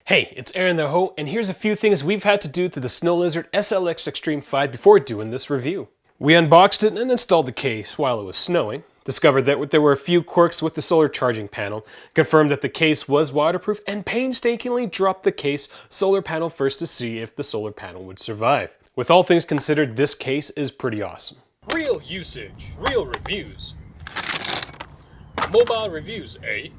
Hey, it's Aaron the Ho, and here's a few things we've had to do to the Snow Lizard SLXtreme 5 before doing this review. We unboxed it and installed the case while it was snowing, discovered that there were a few quirks with the solar charging panel, confirmed that the case was waterproof, and painstakingly dropped the case solar panel first to see if the solar panel would survive. With all things considered, this case is pretty awesome. Real usage, real reviews. Mobilereviews-eh.ca.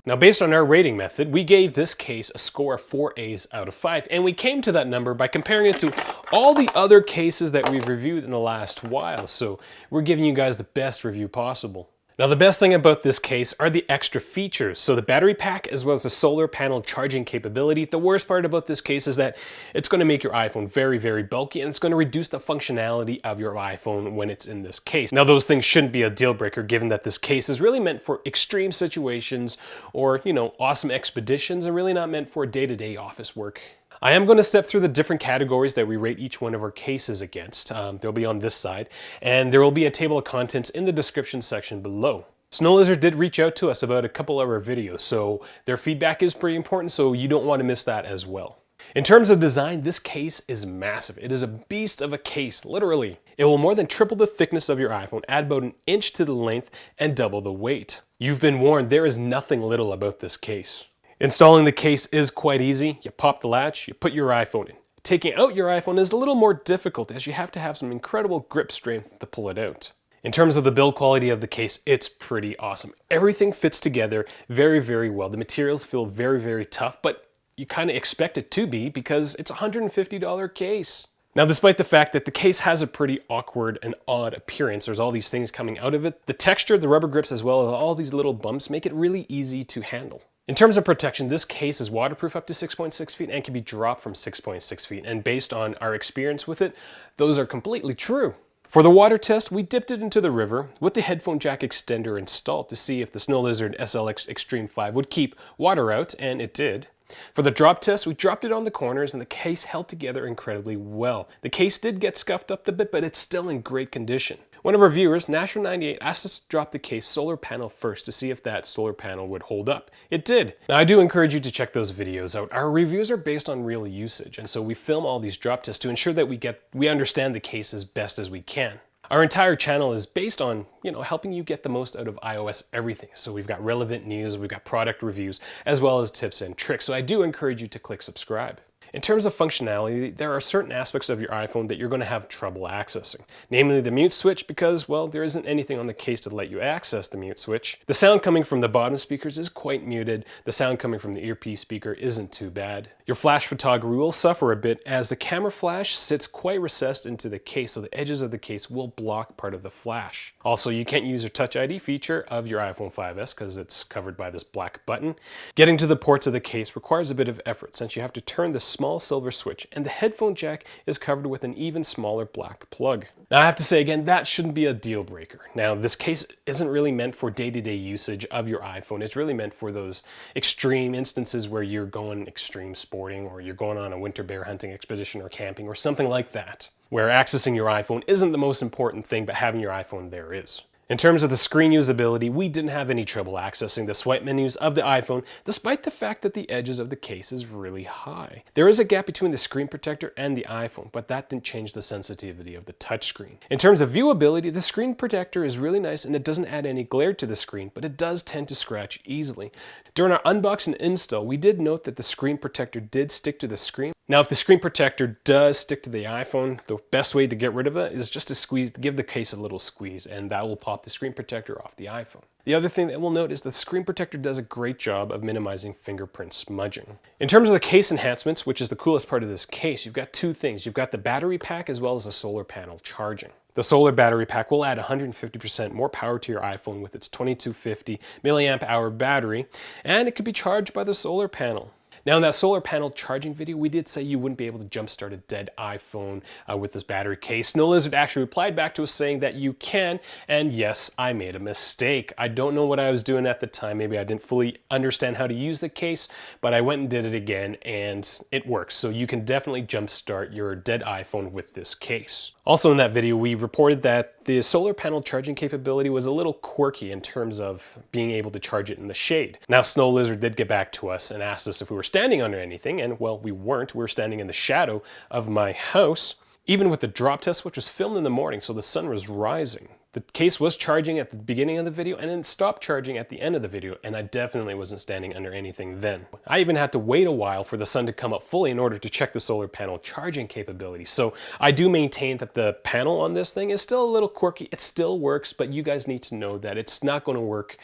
Now, based on our rating method, we gave this case a score of 4 A's out of 5, and we came to that number by comparing it to all the other cases that we've reviewed in the last while, so we're giving you guys the best review possible. Now, the best thing about this case are the extra features. So the battery pack as well as the solar panel charging capability. The worst part about this case is that it's going to make your iPhone very, very bulky, and it's going to reduce the functionality of your iPhone when it's in this case. Now, those things shouldn't be a deal breaker given that this case is really meant for extreme situations or, awesome expeditions, and really not meant for day-to-day office work. I am going to step through the different categories that we rate each one of our cases against. They'll be on this side, and there will be a table of contents in the description section below. Snowlizard did reach out to us about a couple of our videos, so their feedback is pretty important, so you don't want to miss that as well. In terms of design, this case is massive. It is a beast of a case, literally. It will more than triple the thickness of your iPhone, add about an inch to the length, and double the weight. You've been warned, there is nothing little about this case. Installing the case is quite easy. You pop the latch, you put your iPhone in. Taking out your iPhone is a little more difficult as you have to have some incredible grip strength to pull it out. In terms of the build quality of the case, it's pretty awesome. Everything fits together very, very well. The materials feel very, very tough, but you kind of expect it to be because it's a $150 case. Now, despite the fact that the case has a pretty awkward and odd appearance, there's all these things coming out of it, the texture, the rubber grips, as well as all these little bumps make it really easy to handle. In terms of protection, this case is waterproof up to 6.6 feet and can be dropped from 6.6 feet. And based on our experience with it, those are completely true. For the water test, we dipped it into the river with the headphone jack extender installed to see if the Snow Lizard SLXtreme 5 would keep water out, and it did. For the drop test, we dropped it on the corners and the case held together incredibly well. The case did get scuffed up a bit, but it's still in great condition. One of our viewers, National98, asked us to drop the case solar panel first to see if that solar panel would hold up. It did. Now, I do encourage you to check those videos out. Our reviews are based on real usage, and so we film all these drop tests to ensure that we understand the case as best as we can. Our entire channel is based on, helping you get the most out of iOS everything. So we've got relevant news, we've got product reviews, as well as tips and tricks. So I do encourage you to click subscribe. In terms of functionality, there are certain aspects of your iPhone that you're going to have trouble accessing. Namely the mute switch because, well, there isn't anything on the case to let you access the mute switch. The sound coming from the bottom speakers is quite muted. The sound coming from the earpiece speaker isn't too bad. Your flash photography will suffer a bit as the camera flash sits quite recessed into the case, so the edges of the case will block part of the flash. Also, you can't use your Touch ID feature of your iPhone 5S because it's covered by this black button. Getting to the ports of the case requires a bit of effort since you have to turn the small silver switch, and the headphone jack is covered with an even smaller black plug. Now, I have to say again, that shouldn't be a deal breaker. Now, this case isn't really meant for day-to-day usage of your iPhone. It's really meant for those extreme instances where you're going extreme sporting or you're going on a winter bear hunting expedition or camping or something like that, where accessing your iPhone isn't the most important thing, but having your iPhone there is. In terms of the screen usability, we didn't have any trouble accessing the swipe menus of the iPhone, despite the fact that the edges of the case is really high. There is a gap between the screen protector and the iPhone, but that didn't change the sensitivity of the touchscreen. In terms of viewability, the screen protector is really nice and it doesn't add any glare to the screen, but it does tend to scratch easily. During our unboxing and install, we did note that the screen protector did stick to the screen. Now, if the screen protector does stick to the iPhone, the best way to get rid of it is just to give the case a little squeeze, and that will pop the screen protector off the iPhone. The other thing that we'll note is the screen protector does a great job of minimizing fingerprint smudging. In terms of the case enhancements, which is the coolest part of this case, you've got two things. You've got the battery pack as well as the solar panel charging. The solar battery pack will add 150% more power to your iPhone with its 2250 milliamp hour battery, and it could be charged by the solar panel. Now, in that solar panel charging video, we did say you wouldn't be able to jumpstart a dead iPhone with this battery case. Snow Lizard actually replied back to us saying that you can, and yes, I made a mistake. I don't know what I was doing at the time. Maybe I didn't fully understand how to use the case, but I went and did it again, and it works. So you can definitely jumpstart your dead iPhone with this case. Also in that video, we reported that the solar panel charging capability was a little quirky in terms of being able to charge it in the shade. Now, Snow Lizard did get back to us and asked us if we were standing under anything, and well, we weren't. We were standing in the shadow of my house. Even with the drop test, which was filmed in the morning, so the sun was rising. The case was charging at the beginning of the video and then stopped charging at the end of the video, and I definitely wasn't standing under anything then. I even had to wait a while for the sun to come up fully in order to check the solar panel charging capability. So I do maintain that the panel on this thing is still a little quirky. It still works, but you guys need to know that it's not going to work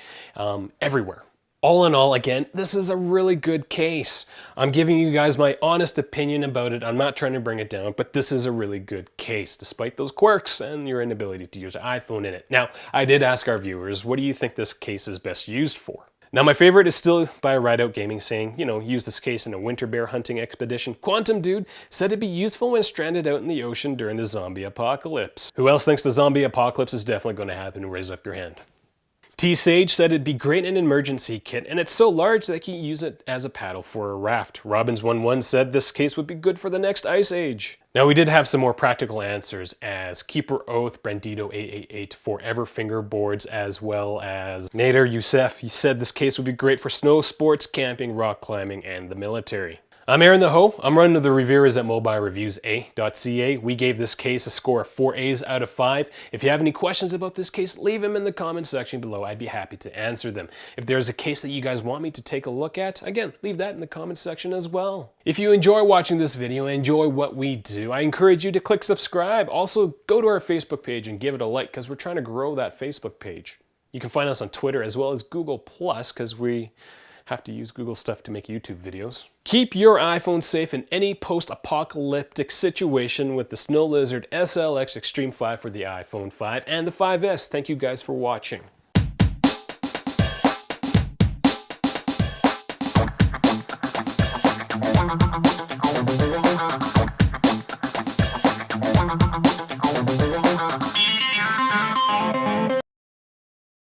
everywhere. All in all, again, this is a really good case. I'm giving you guys my honest opinion about it. I'm not trying to bring it down, but this is a really good case, despite those quirks and your inability to use an iPhone in it. Now, I did ask our viewers, what do you think this case is best used for? Now, my favorite is still by Rideout Gaming saying, you know, use this case in a winter bear hunting expedition. Quantum Dude said it'd be useful when stranded out in the ocean during the zombie apocalypse. Who else thinks the zombie apocalypse is definitely going to happen? Raise up your hand. T-Sage said it'd be great in an emergency kit, and it's so large that you can use it as a paddle for a raft. Robbins11 said this case would be good for the next ice age. Now, we did have some more practical answers as Keeper Oath, Brandito888, Forever Fingerboards, as well as Nader Youssef. He said this case would be great for snow sports, camping, rock climbing, and the military. I'm Aaron the Ho. I'm running the reviewers at Mobilereviews-eh.ca. We gave this case a score of 4 A's out of 5. If you have any questions about this case, leave them in the comment section below. I'd be happy to answer them. If there's a case that you guys want me to take a look at, again, leave that in the comment section as well. If you enjoy watching this video and enjoy what we do, I encourage you to click subscribe. Also, go to our Facebook page and give it a like because we're trying to grow that Facebook page. You can find us on Twitter as well as Google+, because we have to use Google stuff to make YouTube videos. Keep your iPhone safe in any post-apocalyptic situation with the Snow Lizard SLXtreme 5 for the iPhone 5 and the 5S. Thank you guys for watching.